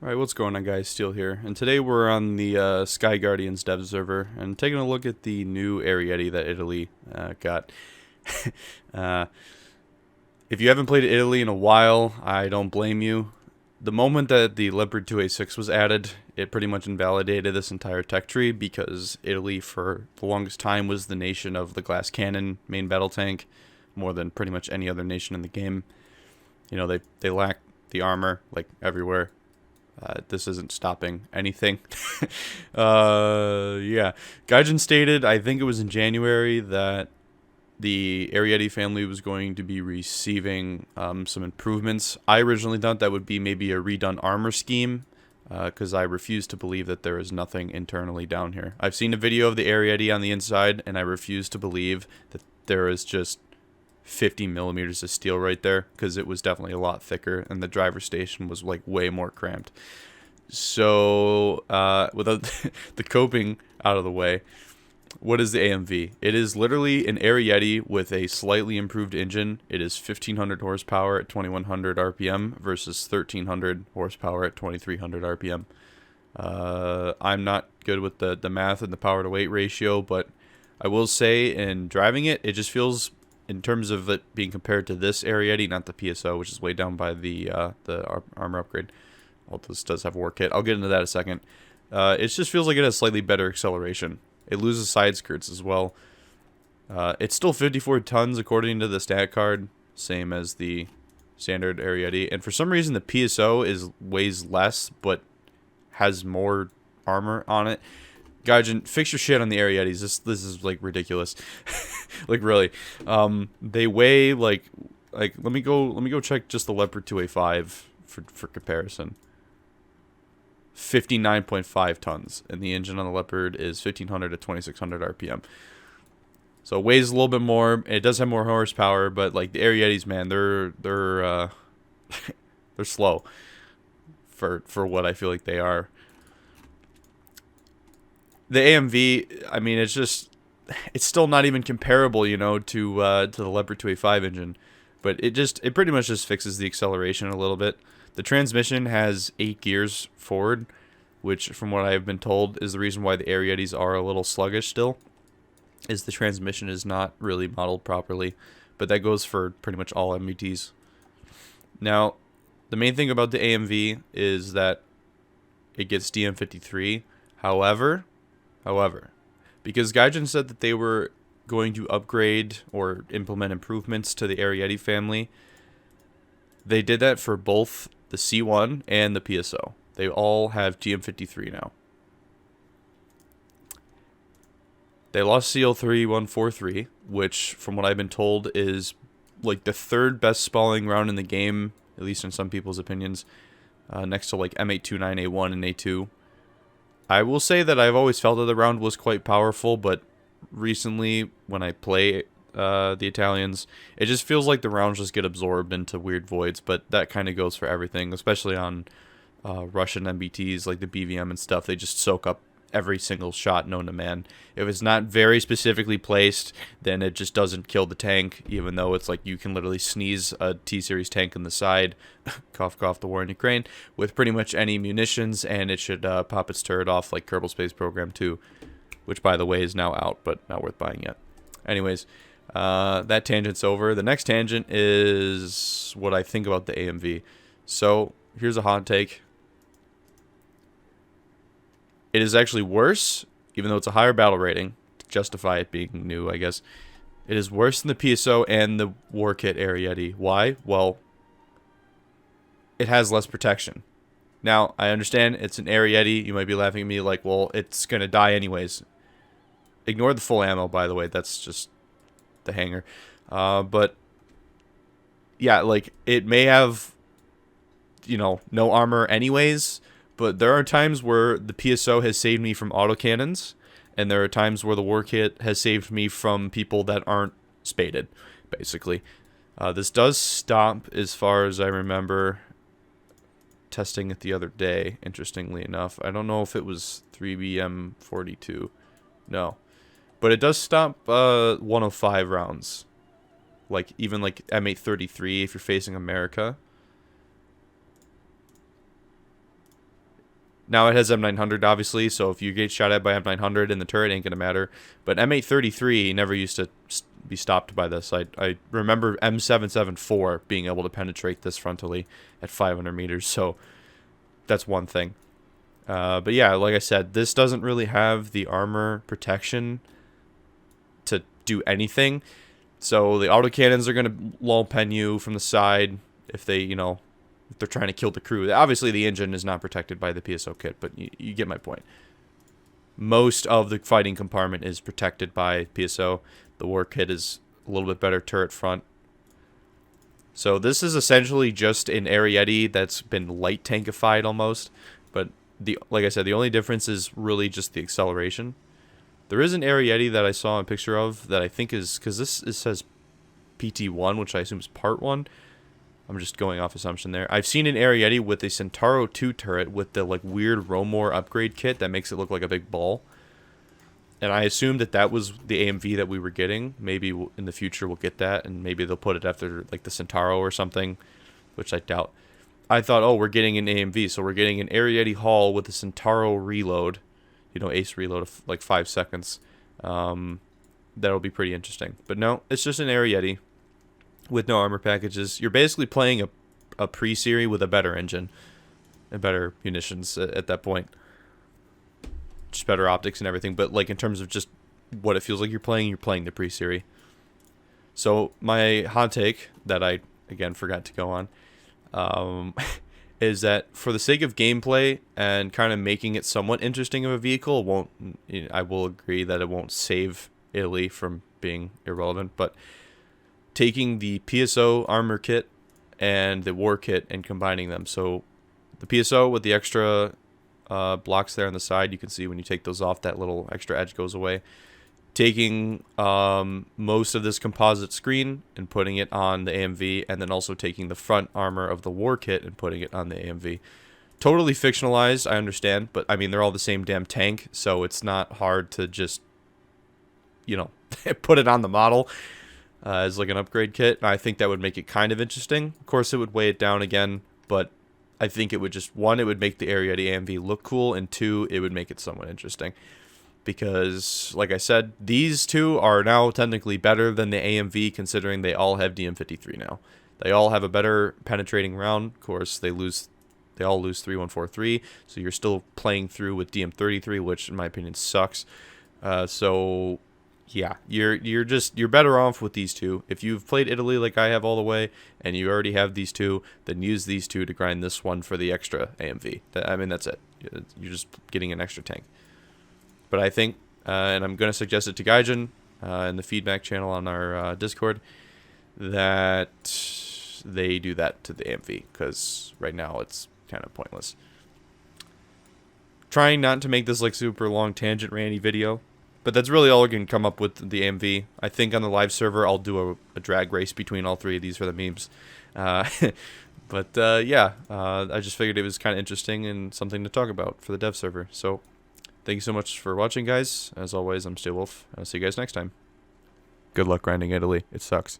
Alright, what's going on, guys? Steel here, and today we're on the Sky Guardians dev server and taking a look at the new Ariete that Italy got. uh, if you haven't played Italy in a while, I don't blame you. The moment that the Leopard 2A6 was added, it pretty much invalidated this entire tech tree because Italy, for the longest time, was the nation of the glass cannon main battle tank, more than pretty much any other nation in the game. You know, they lack the armor, like, everywhere. This isn't stopping anything. Yeah. Gaijin stated, I think it was in January, that the Ariete family was going to be receiving some improvements. I originally thought that would be maybe a redone armor scheme, because I refuse to believe that there is nothing internally down here. I've seen a video of the Ariete on the inside, and I refuse to believe that there is just 50 millimeters of steel right there, because it was definitely a lot thicker, and the driver station was like way more cramped. So without the coping out of the way, what is the AMV? It is literally an Ariete with a slightly improved engine. It is 1500 horsepower at 2100 RPM versus 1300 horsepower at 2300 RPM. I'm not good with the math and the power to weight ratio, but I will say in driving it, it just feels, in terms of it being compared to this Ariete, not the PSO, which is way down by the armor upgrade. Well, this does have a war kit. I'll get into that in a second. It just feels like it has slightly better acceleration. It loses side skirts as well. It's still 54 tons according to the stat card, same as the standard Ariete. And for some reason, the PSO weighs less, but has more armor on it. Gaijin, fix your shit on the Arietes. This is like ridiculous. Like, really. They weigh like let me go check just the Leopard 2A5 for comparison. 59.5 tons, and the engine on the Leopard is 1500 to 2600 RPM. So it weighs a little bit more. It does have more horsepower, but like the Arietes, man, they're they're slow for what I feel like they are. The AMV, I mean, it's still not even comparable, you know, to the Leopard 2A5 engine, but it pretty much just fixes the acceleration a little bit. The transmission has 8 gears forward, which, from what I have been told, is the reason why the Arietes are a little sluggish still, is the transmission is not really modeled properly, but that goes for pretty much all MBTs. Now, the main thing about the AMV is that it gets DM53. However, because Gaijin said that they were going to upgrade or implement improvements to the Ariete family, they did that for both the C1 and the PSO. They all have GM53 now. They lost CL3143, which, from what I've been told, is like the third best spalling round in the game, at least in some people's opinions, next to like M829A1 and A2. I will say that I've always felt that the round was quite powerful, but recently, when I play the Italians, it just feels like the rounds just get absorbed into weird voids, but that kind of goes for everything, especially on Russian MBTs like the BVM and stuff. They just soak up every single shot known to man. If it's not very specifically placed, then it just doesn't kill the tank, even though it's like you can literally sneeze a T-Series tank in the side, cough cough, the war in Ukraine, with pretty much any munitions, and it should pop its turret off like Kerbal Space Program 2, which, by the way, is now out, but not worth buying yet. Anyways, that tangent's over. The next tangent is what I think about the AMV. So, here's a hot take. It is actually worse, even though it's a higher battle rating, to justify it being new, I guess. It is worse than the PSO and the War Kit Ariete. Why? Well, it has less protection. Now, I understand it's an Ariete. You might be laughing at me like, well, it's going to die anyways. Ignore the full ammo, by the way. That's just the hanger. But, yeah, like, it may have, you know, no armor anyways, but there are times where the PSO has saved me from autocannons, and there are times where the War Kit has saved me from people that aren't spaded, basically. This does stop, as far as I remember, testing it the other day, interestingly enough. I don't know if it was 3BM42. No. But it does stop 105 rounds. Like, even like M833 if you're facing America. Now it has M900 obviously, so if you get shot at by M900 in the turret, it ain't gonna matter. But M833 never used to be stopped by this. I remember M774 being able to penetrate this frontally at 500 meters, so that's one thing. But yeah, like I said, this doesn't really have the armor protection to do anything. So the autocannons are going to lull pen you from the side if they, you know, if they're trying to kill the crew. Obviously, the engine is not protected by the PSO kit, but you get my point. Most of the fighting compartment is protected by PSO. The war kit is a little bit better turret front. So this is essentially just an Ariete that's been light tankified almost. But like I said, the only difference is really just the acceleration. There is an Ariete that I saw a picture of that I think is, because it says PT1, which I assume is part 1. I'm just going off assumption there. I've seen an Ariete with a Centauro 2 turret with the like weird Romor upgrade kit that makes it look like a big ball. And I assumed that was the AMV that we were getting. Maybe in the future we'll get that, and maybe they'll put it after like the Centauro or something, which I doubt. I thought, oh, we're getting an AMV, so we're getting an Ariete Hall with a Centauro reload. You know, ace reload of like 5 seconds. That'll be pretty interesting. But no, it's just an Ariete with no armor packages. You're basically playing a pre-series with a better engine and better munitions at that point. Just better optics and everything. But like in terms of just what it feels like you're playing the pre-series. So my hot take that I, again, forgot to go on, is that for the sake of gameplay and kind of making it somewhat interesting of a vehicle, I will agree that it won't save Italy from being irrelevant, but taking the PSO armor kit and the war kit and combining them. So the PSO with the extra blocks there on the side, you can see when you take those off, that little extra edge goes away. Taking most of this composite screen and putting it on the AMV, and then also taking the front armor of the war kit and putting it on the AMV. Totally fictionalized, I understand, but I mean, they're all the same damn tank, so it's not hard to just, you know, put it on the model as like an upgrade kit. And I think that would make it kind of interesting. Of course, it would weigh it down again, but I think it would just, one, it would make the Ariete AMV look cool, and two, it would make it somewhat interesting. Because, like I said, these two are now technically better than the AMV, considering they all have DM53 now. They all have a better penetrating round. Of course, they all lose 3143, so you're still playing through with DM33, which in my opinion sucks. So yeah, you're better off with these two. If you've played Italy like I have all the way, and you already have these two, then use these two to grind this one for the extra AMV. I mean, that's it. You're just getting an extra tank. But I think, and I'm going to suggest it to Gaijin in the feedback channel on our Discord, that they do that to the AMV, because right now it's kind of pointless. Trying not to make this like super long tangent ranty video, but that's really all we can come up with the AMV. I think on the live server I'll do a drag race between all three of these for the memes. But yeah, I just figured it was kind of interesting and something to talk about for the dev server. So thank you so much for watching, guys. As always, I'm Steel Wolf, and I'll see you guys next time. Good luck grinding Italy. It sucks.